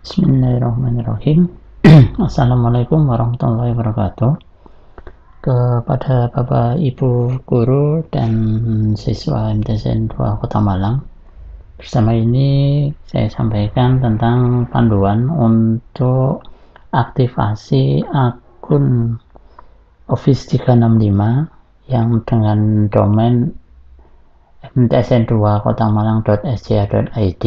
Bismillahirrahmanirrahim. Assalamualaikum warahmatullahi wabarakatuh. Kepada Bapak Ibu Guru dan siswa MTSN 2 Kota Malang, bersama ini saya sampaikan tentang panduan untuk aktivasi akun Office 365 yang dengan domain mtsn2kotamalang.sca.id.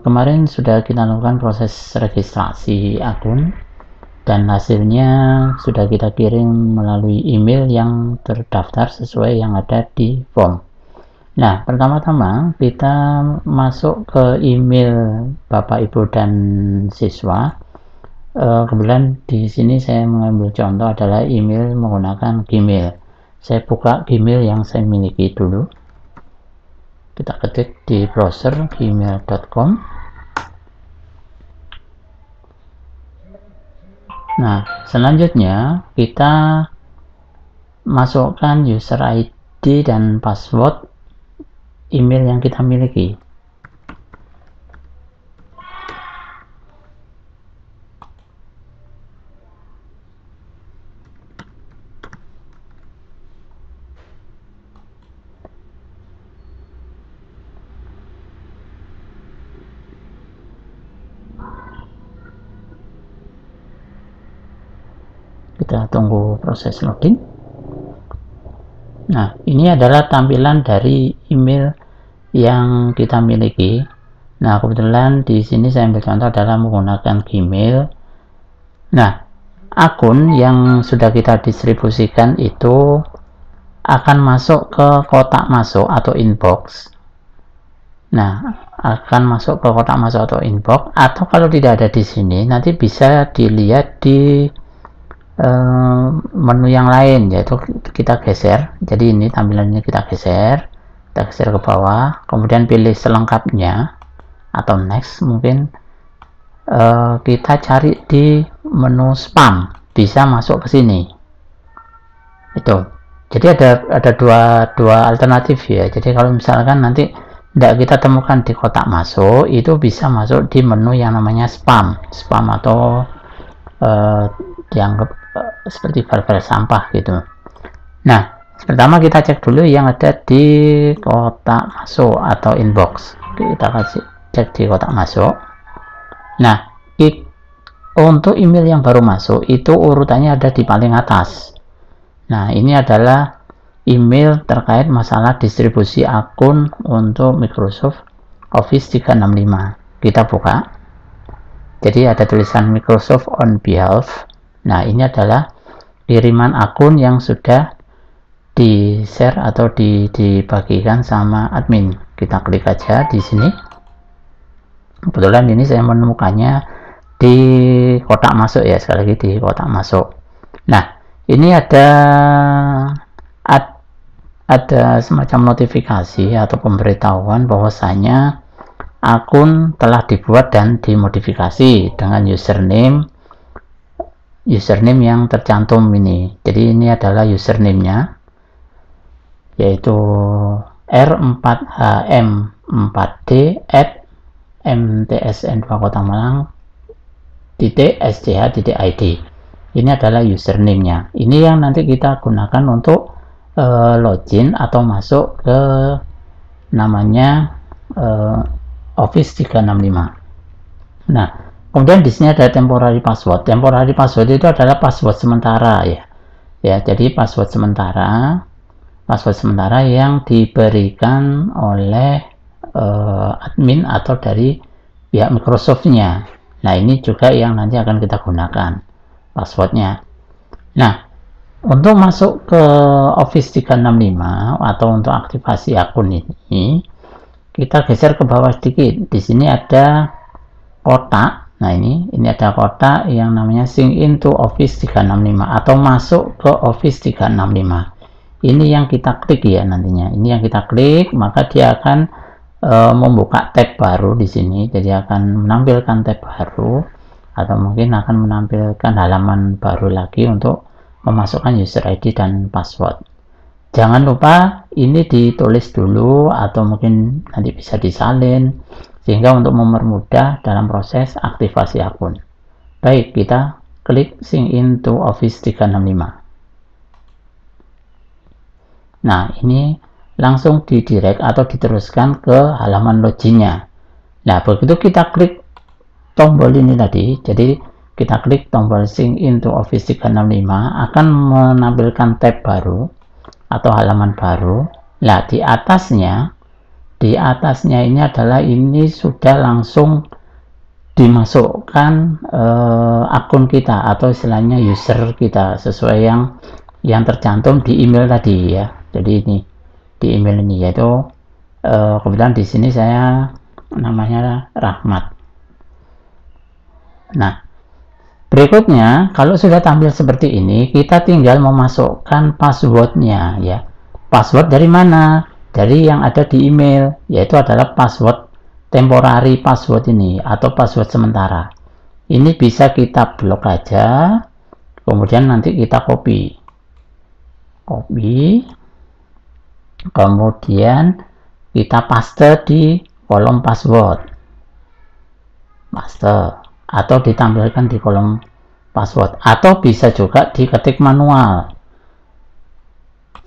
Kemarin sudah kita lakukan proses registrasi akun dan hasilnya sudah kita kirim melalui email yang terdaftar sesuai yang ada di form. Nah, pertama-tama kita masuk ke email Bapak Ibu dan siswa. Kebetulan di sini saya mengambil contoh adalah email menggunakan Gmail. Saya buka Gmail yang saya miliki dulu. Kita ketik di browser gmail.com. Nah, selanjutnya kita masukkan user ID dan password email yang kita miliki. Kita tunggu proses login. Nah, ini adalah tampilan dari email yang kita miliki. Nah, kebetulan di sini saya ambil contoh adalah menggunakan Gmail. Nah, akun yang sudah kita distribusikan itu akan masuk ke kotak masuk atau inbox. Nah, akan masuk ke kotak masuk atau inbox, atau kalau tidak ada di sini nanti bisa dilihat di menu yang lain, yaitu kita geser. Jadi ini tampilannya kita geser ke bawah, kemudian pilih selengkapnya atau next. Mungkin kita cari di menu spam, bisa masuk ke sini. Itu jadi ada dua alternatif ya. Jadi kalau misalkan nanti tidak kita temukan di kotak masuk, itu bisa masuk di menu yang namanya spam atau dianggap seperti file-file sampah gitu. Nah, pertama kita cek dulu yang ada di kotak masuk atau inbox. Kita kasih cek di kotak masuk. Nah, untuk email yang baru masuk itu urutannya ada di paling atas. Nah, ini adalah email terkait masalah distribusi akun untuk Microsoft Office 365. Kita buka. Jadi ada tulisan Microsoft on behalf. Nah, ini adalah kiriman akun yang sudah di-share atau dibagikan sama admin. Kita klik aja di sini. Kebetulan ini saya menemukannya di kotak masuk ya, sekali lagi di kotak masuk. Nah, ini ada semacam notifikasi atau pemberitahuan bahwasanya akun telah dibuat dan dimodifikasi dengan username yang tercantum ini. Jadi ini adalah username-nya, yaitu r4hm4d@mtsn2kotamalang.sch.id. Ini adalah username-nya. Ini yang nanti kita gunakan untuk login atau masuk ke namanya Office 365. Nah, kemudian di sini ada temporary password. Temporary password itu adalah password sementara ya. Ya, jadi password sementara yang diberikan oleh admin atau dari pihak Microsoft-nya. Nah, ini juga yang nanti akan kita gunakan passwordnya. Nah, untuk masuk ke Office 365 atau untuk aktivasi akun ini, kita geser ke bawah sedikit. Di sini ada kotak. Nah, ini ada kotak yang namanya sign into Office 365 atau masuk ke Office 365. Ini yang kita klik ya nantinya. Ini yang kita klik, maka dia akan membuka tab baru di sini. Jadi akan menampilkan tab baru atau mungkin akan menampilkan halaman baru lagi untuk memasukkan user ID dan password. Jangan lupa ini ditulis dulu atau mungkin nanti bisa disalin sehingga untuk mempermudah dalam proses aktivasi akun. Baik, kita klik sign in to Office 365. Nah, ini langsung didirect atau diteruskan ke halaman loginnya. Nah, begitu kita klik tombol ini tadi, jadi kita klik tombol sign in to Office 365 akan menampilkan tab baru atau halaman baru. Nah, di atasnya ini adalah ini sudah langsung dimasukkan akun kita atau istilahnya user kita sesuai yang tercantum di email tadi ya. Jadi ini di email ini yaitu kebetulan di sini saya namanya Rahmat. Nah, berikutnya kalau sudah tampil seperti ini, kita tinggal memasukkan passwordnya ya. Password dari mana? Dari yang ada di email, yaitu adalah password temporary password ini atau password sementara. Ini bisa kita blok aja, kemudian nanti kita copy, kemudian kita paste di kolom password, atau ditampilkan di kolom password, atau bisa juga diketik manual.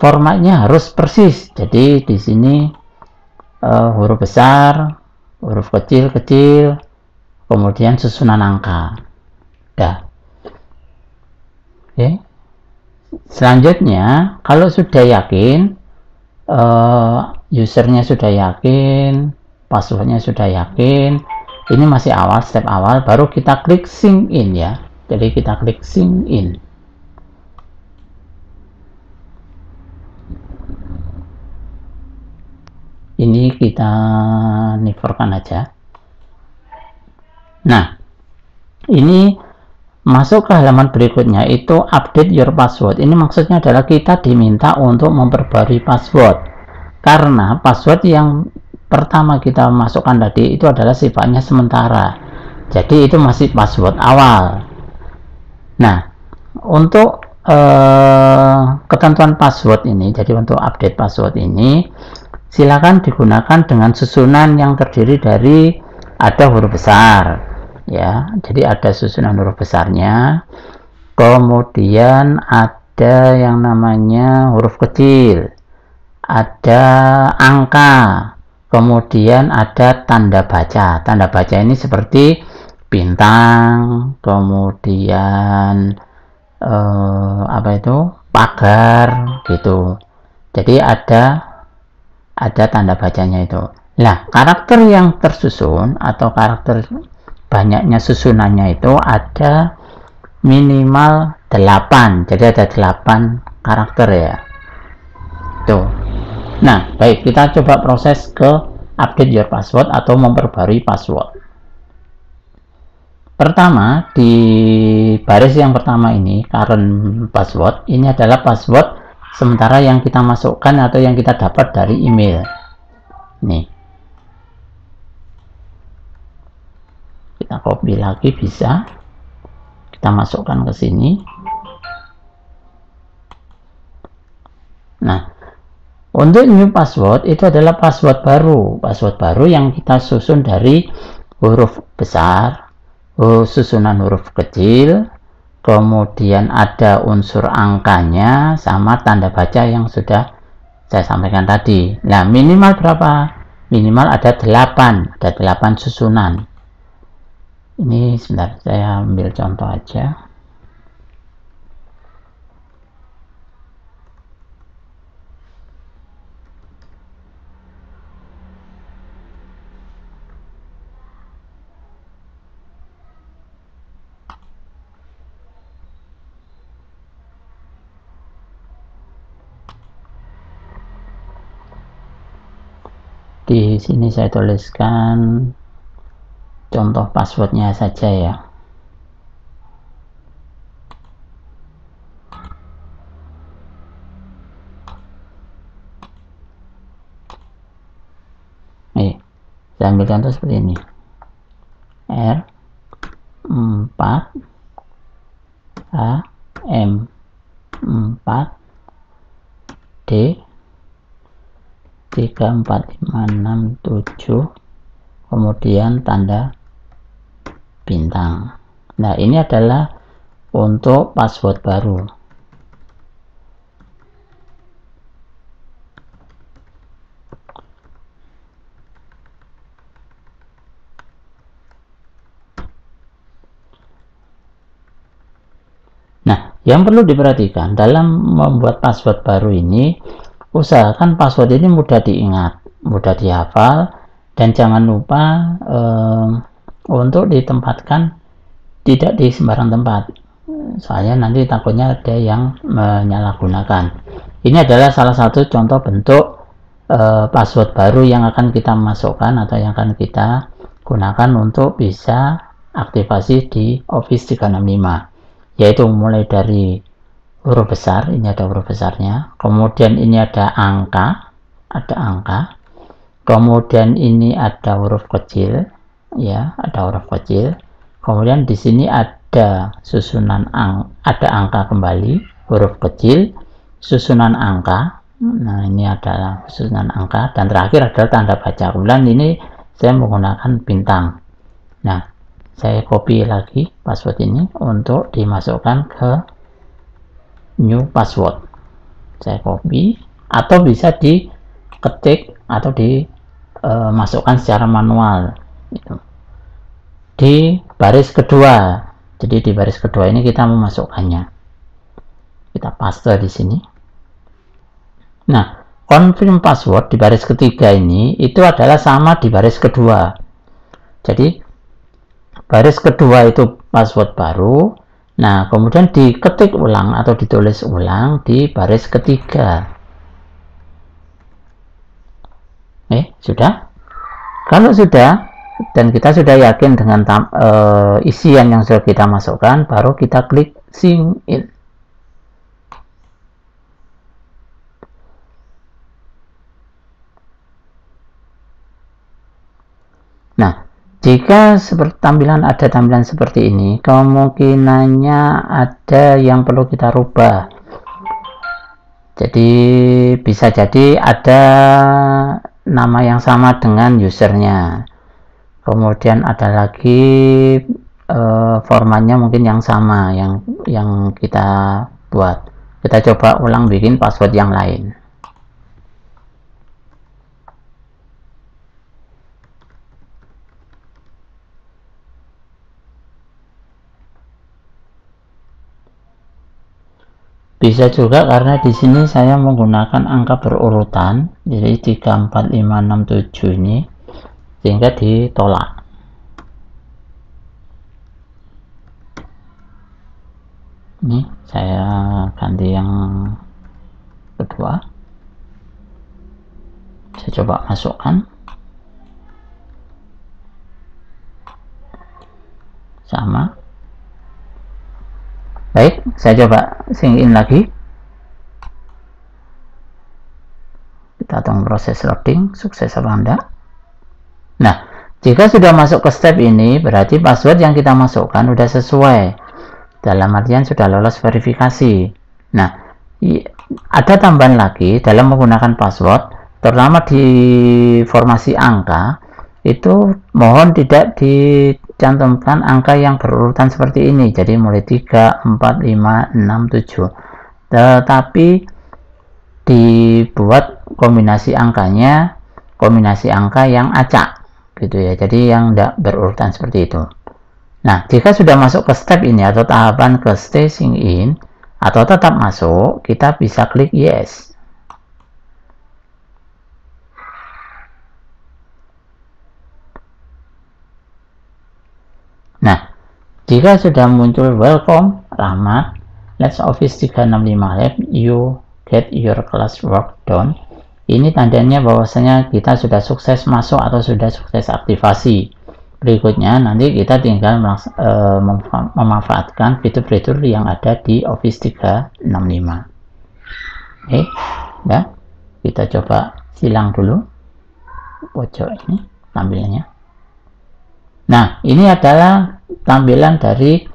Formatnya harus persis, jadi di sini huruf besar, huruf kecil, kemudian susunan angka. Dah. Oke. Selanjutnya, kalau sudah yakin, usernya sudah yakin, passwordnya sudah yakin, ini masih awal, step awal, baru kita klik sign in ya. Jadi kita klik sign in. Ini kita niforkan aja. Nah, ini masuk ke halaman berikutnya, itu update your password. Ini maksudnya adalah kita diminta untuk memperbarui password, karena password yang pertama kita masukkan tadi itu adalah sifatnya sementara, jadi itu masih password awal. Nah, untuk ketentuan password ini, jadi untuk update password ini silakan digunakan dengan susunan yang terdiri dari ada huruf besar ya, jadi ada susunan huruf besarnya, kemudian ada yang namanya huruf kecil, ada angka, kemudian ada tanda baca. Tanda baca ini seperti bintang, kemudian apa itu, pagar gitu. Jadi ada tanda bacanya itu. Nah, karakter yang tersusun atau karakter banyaknya susunannya itu ada minimal 8. Jadi ada 8 karakter ya. Tuh. Nah, baik, kita coba proses ke update your password atau memperbarui password. Pertama, di baris yang pertama ini, current password, ini adalah password sementara yang kita masukkan atau yang kita dapat dari email. Nih. Kita copy lagi bisa. Kita masukkan ke sini. Nah, untuk new password itu adalah password baru yang kita susun dari huruf besar, susunan huruf kecil, kemudian ada unsur angkanya sama tanda baca yang sudah saya sampaikan tadi. Nah, minimal berapa? Minimal ada 8 susunan. Ini sebentar, saya ambil contoh aja. Di sini saya tuliskan contoh passwordnya saja ya. Saya ambil contoh seperti ini. R4 HM4 D 34567 kemudian tanda bintang. Nah, ini adalah untuk password baru. Nah, yang perlu diperhatikan dalam membuat password baru ini, usahakan password ini mudah diingat, mudah dihafal, dan jangan lupa untuk ditempatkan tidak di sembarang tempat. Soalnya nanti takutnya ada yang menyalahgunakan. Ini adalah salah satu contoh bentuk password baru yang akan kita masukkan atau yang akan kita gunakan untuk bisa aktivasi di Office 365. Yaitu mulai dari huruf besar, ini ada huruf besarnya, kemudian ini ada angka, kemudian ini ada huruf kecil, ya, ada huruf kecil, kemudian di sini ada susunan ada angka kembali, huruf kecil, susunan angka. Nah, ini adalah susunan angka, dan terakhir adalah tanda baca. Kemudian ini saya menggunakan bintang. Nah, saya copy lagi password ini untuk dimasukkan ke new password. Saya copy, atau bisa diketik atau dimasukkan secara manual gitu. Di baris kedua. Jadi di baris kedua ini kita memasukkannya. Kita paste di sini. Nah, confirm password di baris ketiga ini itu adalah sama di baris kedua. Jadi baris kedua itu password baru. Nah, kemudian diketik ulang atau ditulis ulang di baris ketiga. Sudah? Kalau sudah, dan kita sudah yakin dengan isian yang sudah kita masukkan, baru kita klik sign in. Nah, jika ada tampilan seperti ini, kemungkinannya ada yang perlu kita rubah. Jadi bisa jadi ada nama yang sama dengan usernya. Kemudian ada lagi formatnya mungkin yang sama yang kita buat. Kita coba ulang bikin password yang lain. Bisa juga karena di sini saya menggunakan angka berurutan, jadi 3, 4, 5, 6, 7 ini, sehingga ditolak. Ini saya ganti yang kedua. Saya coba masukkan. Sama. Baik, saya coba sign in lagi. Kita tunggu proses loading, sukses apa enggak. Nah, jika sudah masuk ke step ini, berarti password yang kita masukkan sudah sesuai. Dalam artian sudah lolos verifikasi. Nah, ada tambahan lagi dalam menggunakan password, terutama di formasi angka, itu mohon tidak dicantumkan angka yang berurutan seperti ini, jadi mulai 3, 4, 5, 6, 7, tetapi dibuat kombinasi angkanya kombinasi angka yang acak gitu ya, jadi yang tidak berurutan seperti itu. Nah, jika sudah masuk ke step ini atau tahapan ke stay sign in atau tetap masuk, kita bisa klik yes. Nah, jika sudah muncul welcome, Rahmat, let's Office 365 Lab, you get your class work done. Ini tandanya bahwasanya kita sudah sukses masuk atau sudah sukses aktivasi. Berikutnya nanti kita tinggal memanfaatkan fitur-fitur yang ada di Office 365. Oke, ya. Kita coba silang dulu pojok ini tampilannya. Nah, ini adalah tampilan dari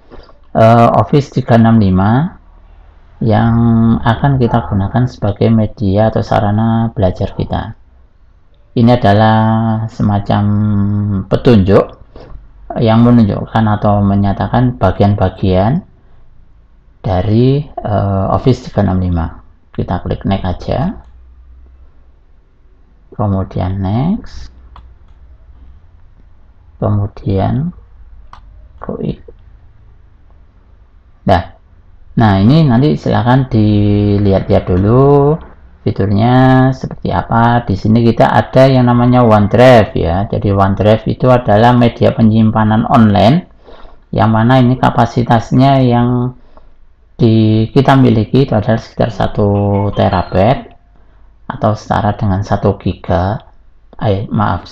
Office 365 yang akan kita gunakan sebagai media atau sarana belajar kita. ini adalah semacam petunjuk yang menunjukkan atau menyatakan bagian-bagian dari Office 365. Kita klik next aja, kemudian next, kemudian quit. Nah ini nanti silahkan dilihat-lihat dulu fiturnya seperti apa. Di sini kita ada yang namanya OneDrive ya. Jadi OneDrive itu adalah media penyimpanan online yang mana ini kapasitasnya yang kita miliki itu adalah sekitar 1 terabyte atau setara dengan 1 giga, 1000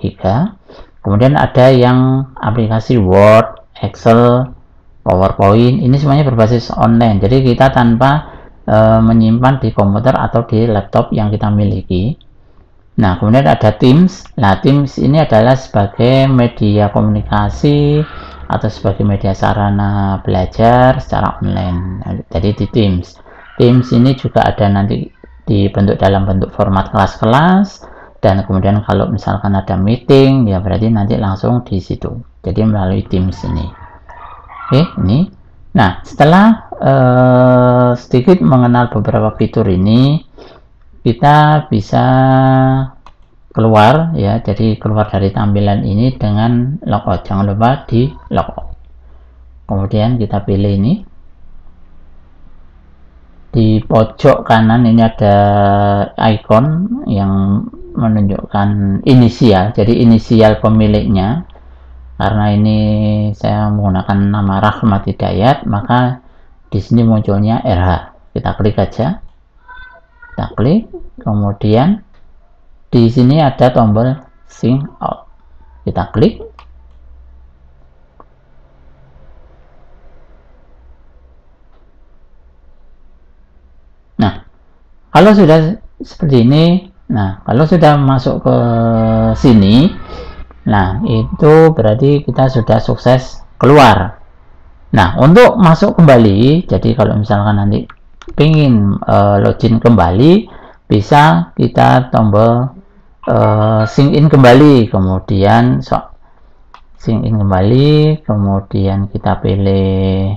giga. Kemudian ada yang aplikasi Word, Excel, PowerPoint, ini semuanya berbasis online, jadi kita tanpa menyimpan di komputer atau di laptop yang kita miliki. Nah kemudian ada Teams. Nah Teams ini adalah sebagai media komunikasi atau sebagai media sarana belajar secara online. Jadi di Teams ini juga ada nanti dibentuk dalam bentuk format kelas-kelas, dan kemudian kalau misalkan ada meeting ya berarti nanti langsung di situ, jadi melalui Teams ini. Oke, ini. Nah, setelah sedikit mengenal beberapa fitur ini, kita bisa keluar ya. Jadi keluar dari tampilan ini dengan logout. Jangan lupa di logout. Kemudian kita pilih ini. Di pojok kanan ini ada icon yang menunjukkan inisial. Jadi inisial pemiliknya. Karena ini saya menggunakan nama Rahmat Hidayat, maka di sini munculnya RH. Kita klik aja. Kita klik, kemudian di sini ada tombol sign out. Kita klik. Nah, kalau sudah seperti ini, kalau sudah masuk ke sini, nah itu berarti kita sudah sukses keluar. Nah untuk masuk kembali, jadi kalau misalkan nanti ingin login kembali, bisa kita tombol sign in kembali, kemudian sign in kembali, kemudian kita pilih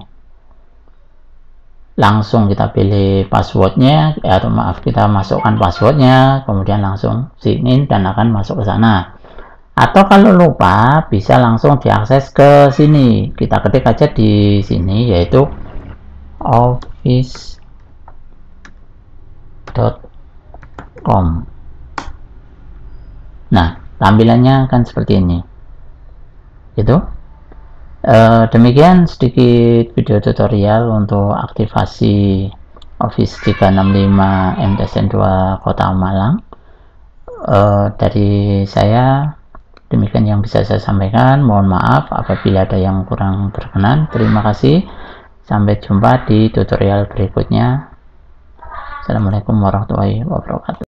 langsung, kita pilih passwordnya atau maaf, kita masukkan passwordnya, kemudian langsung sign in dan akan masuk ke sana. Atau kalau lupa bisa langsung diakses ke sini, kita ketik aja di sini yaitu office.com. Nah tampilannya akan seperti ini itu. Demikian sedikit video tutorial untuk aktivasi Office 365 MTSN 2 Kota Malang. Dari saya demikian yang bisa saya sampaikan. Mohon maaf apabila ada yang kurang berkenan. Terima kasih. Sampai jumpa di tutorial berikutnya. Assalamualaikum warahmatullahi wabarakatuh.